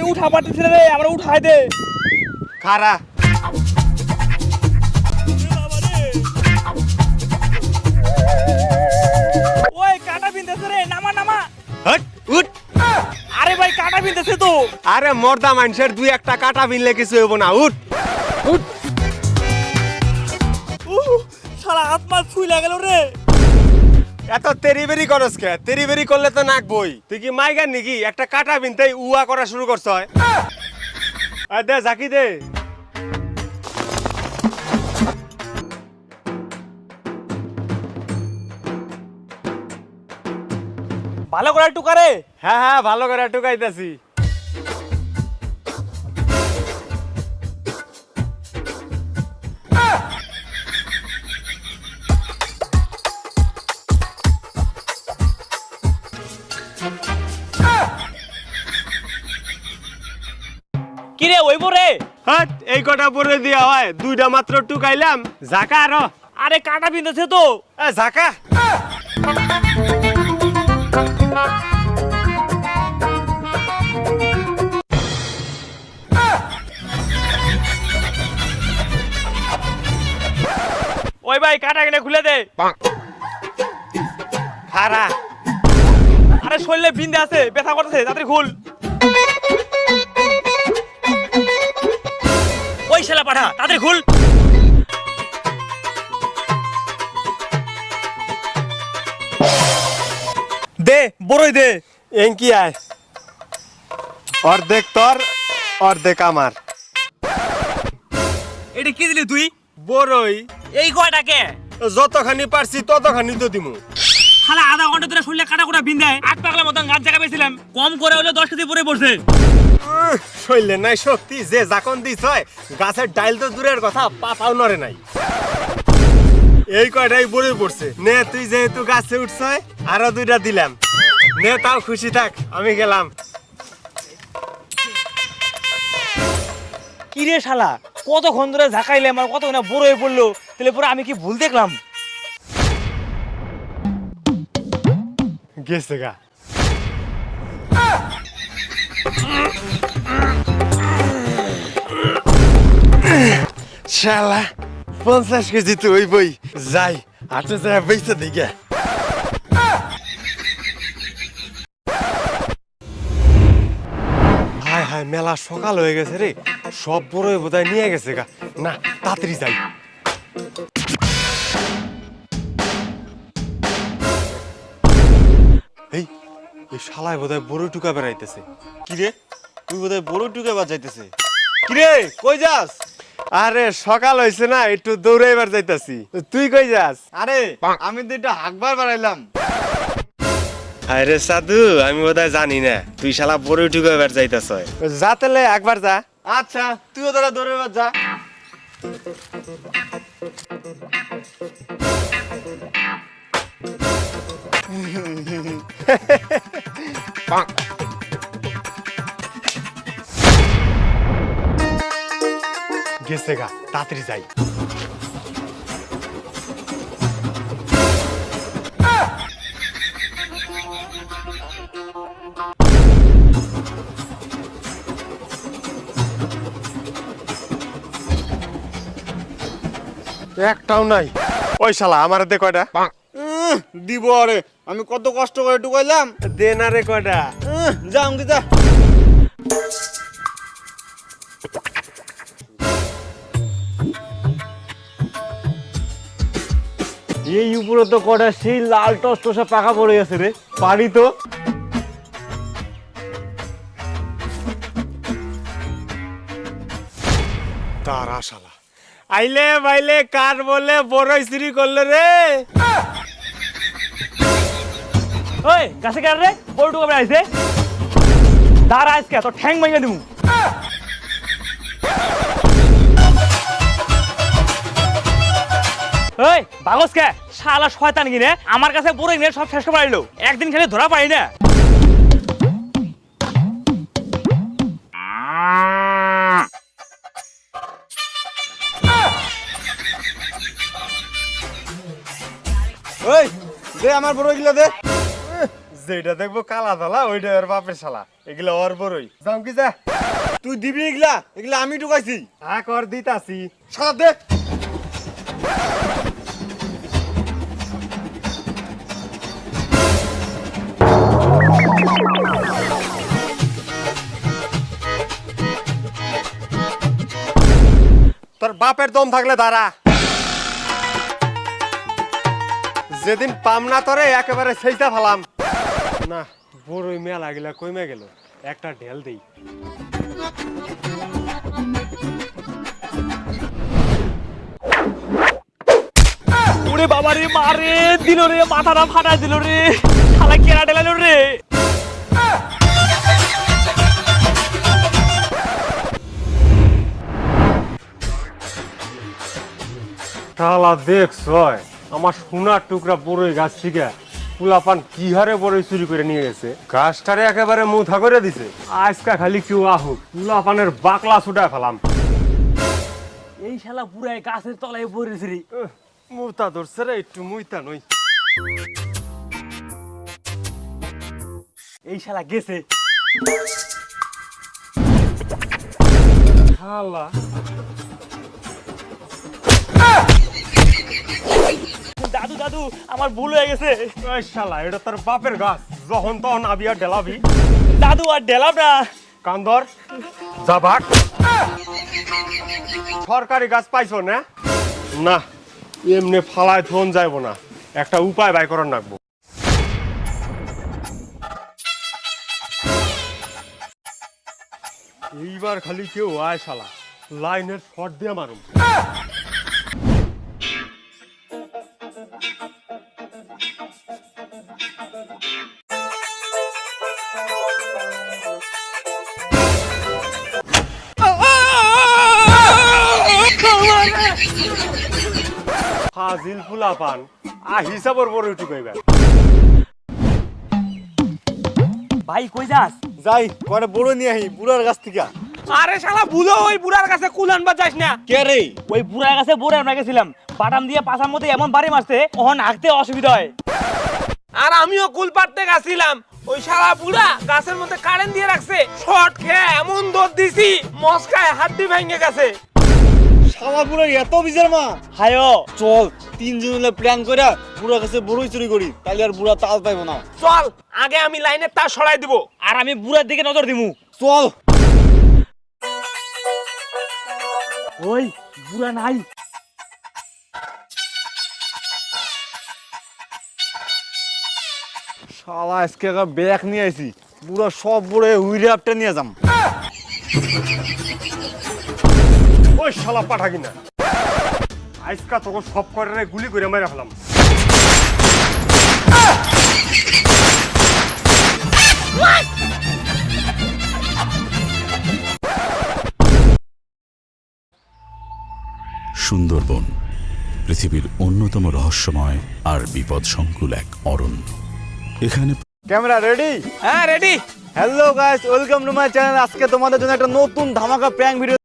আমি উঠা পারতেছি রে, আমার উঠাই দে। খারা ওই কাটা বিনতেছে রে, নামা নামা। হট উঠ। আরে ভাই কাটা বিনতেছে তো। আরে মর্দা মানুষের দুই একটা কাটা বিনলে কিছু হইব না, উঠ উঠ। শালা হাত মাছ ফুইলা গেল রে। এত তেরিবেরি করস কে? তেরিবেরি করলে তো নাক বই। তুই কি মাইগান নাকি? একটা কাটা বিনতেই উয়া করা শুরু করছ হয়। আয় দে জাকি দে। ভালো করে টুকা রে। হ্যাঁ হ্যাঁ ভালো করে টুকাইতেছি। কি রে ওইব রে? হট এই কটা পরে দিয়া হয়, দুইটা মাত্র টুকাইলাম। জাকা আরো। আরে কাটা বিনতেছে তো। এ জাকা। ওই ভাই কাটা কিনে খুলে দে। খারা আরে শরীরে বিন্দে আছে, ব্যথা করতেছে, তাড়াতাড়ি খুল। ওই শালা পাঠা, তাড়াতাড়ি খুল। দে বড়ই দে। এঙ্কি আয়। অর্ধেক তোর অর্ধেক আমার। এটা কি দিলি তুই? বড়ই এই কয়টাকে? যতখানি পারছি ততখানি তো দিমু। শালা আধা ঘন্টা ধরে শরীরে কাটা কোটা বিন্দায় আট পাগলা মতন গাছ জায়গা পেয়েছিলাম, কম করে হলে 10 কেজি পরে পড়ছে। শৈলে নাই শক্তি, যে যাকন দিস হয় গাছের ডাইল তো দূরের কথা, পাতাও নড়ে নাই। এই কয়টাই বড়ই পড়ছে। নে তুই যেহেতু গাছে উঠছ আরো দুইটা দিলাম। নে তাও খুশি থাক, আমি গেলাম। কি রে শালা, কতক্ষণ ধরে ঝাঁকাইলে আমার কত না বড় হয়ে পড়লো, তাহলে পরে আমি কি ভুল দেখলাম? গেছে গা। শালা 50 কেজি তো ওই বই যাই হাটে যায় বেঁচে দিকে। হায় হায় মেলা সকাল হয়ে গেছে রে, সব বড়ই বোধহয় নিয়ে গেছে গা। না তাড়াতাড়ি যাই। এই এই শালায় বোধহয় বড়ই টুকা বেড়াইতেছে। কিরে তুই বোধহয় বড় টুকে বাজাইতেছে। কিরে কই যাস? আরে সকাল হয়েছে না, একটু দৌড়াইবার যাইতাছি। তুই কই যাস? আরে আমি তো এটা হাকবার বাড়াইলাম। আরে সাধু, আমি বোধহয় জানি না তুই শালা বড়ই টুকাইবার যাইতাছ। যা তাহলে একবার যা। আচ্ছা তুইও তোরা দৌড়ে যা। গেছে গা, তাড়াতাড়ি যাই। একটাও নাই। ওই শালা আমার দে কয়টা। দিব আরে, আমি কত কষ্ট করে টুকাইলাম। দে না রে কয়টা। যা আমাকে যা। এই উপরে তো কটা সেই লাল টস টসা পাকা পড়ে গেছে রে, পানি তো। তারা শালা আইলে বাইলে কার বলে বড়ই চুরি করলে রে। ওই গাছে কার রে, বড় টুকা বেড়াইছে। দাঁড়া আজকে তো ঠ্যাং ভেঙে দিমু। ওই বাগস কে শালা শয়তান কিনে আমার কাছে বড় নিয়ে সব শেষ করে পারলো, একদিন খালি ধরা পাই না। ওই দে আমার বড় গিলা দে। যেটা দেখবো কালা ধলা ওইটা ওর বাপের শালা, এগুলা ওর বড়ই। যাও কি যা, তুই দিবি এগুলা? এগুলা আমি ঢুকাইছি। কর দিতাছি। শালা দেখ। তোর বাপের দম থাকলে দাঁড়া, যেদিন পাম না তোরে একেবারে সেইটা ফেলাম না। বড়ই মেলা গেলা কইমে গেল, একটা ঢেল দেই। ওরে বাবা রে, মারে দিল রে, মাথাটা ফাটা দিল রে, শালা কেরা ঢেলালো রে। শালা দেখছ আমার সোনার টুকরা বড়ই গাছ থেকে পুলাপান কি হারে বড়ই চুরি করে নিয়ে গেছে, গাছটারে একেবারে মুথা করে দিছে। আজকা খালি কেউ আহুক, পুলাপানের বাকলা ছুটায় ফেলাম। এই শালা পুরাই গাছের তলায় পড়েছে রে। মুতা ধরছে রে, একটু মুইতা নই। এই শালা গেছে। শালা দাদু দাদু, আমার ভুল হয়ে গেছে। ওই শালা, এটা তোর বাপের গাছ, যখন তখন আবি আর ঢেলাবি। দাদু আর ঢেলাম না। কান্দর যাবাক, সরকারি গাছ পাইছো না? না, এমনি ফালায় থন যাইব না, একটা উপায় বাই করার লাগবো। এইবার খালি কেউ আয় শালা, লাইনের শর্ট দিয়ে মারুম। ফাজিল ফুলা পান হিসাবর বড় টুকাইবা। ভাই কই যাস? যাই কয়টা বড় নিয়ে আহি বুড়ার কাছ থেকে। আরে শালা ভুলো ওই বুড়ার কাছে কুলান বা যাস না। কে রে? ওই বুড়ার কাছে বুড়া আমরা গেছিলাম, বাটাম দিয়ে পাছার মধ্যে এমন বাড়ি মারছে ওহন হাঁকতে অসুবিধা হয়। আর আমিও কুল পাড়তে গেছিলাম, ওই শালা বুড়া গাছের মধ্যে কারেন্ট দিয়ে রাখছে, শর্ট খেয়ে এমন দৌড় দিছি মস্কায় হাড্ডি ভেঙে গেছে। শালা বুড়ার এত বিচার মা। হায়ো চল তিনজন মিলে প্ল্যান করে বুড়ার কাছে বড়ই চুরি করি, তাহলে আর বুড়া তাল পাইবো না। চল আগে আমি লাইনের তার সরাই দিব। আর আমি বুড়ার দিকে নজর দিমু। চল। ওই বুড়া নাই। শালা আজকে ব্যাগ নিয়ে আইছি, বুড়া সব বুড়ে হুইরে আপটা নিয়ে যাম। ওই শালা পাঠা কিনা, আজকা তোকে সব করে গুলি করে মেরে ফেলাম। সুন্দরবন পৃথিবীর অন্যতম রহস্যময় আর বিপদসংকুল এক অরণ্য। এখানে ক্যামেরা রেডি? হ্যাঁ ready. Hello guys, welcome to my channel. আজকে তোমাদের জন্য একটা নতুন ধামাকা প্র্যাঙ্ক ভিডিও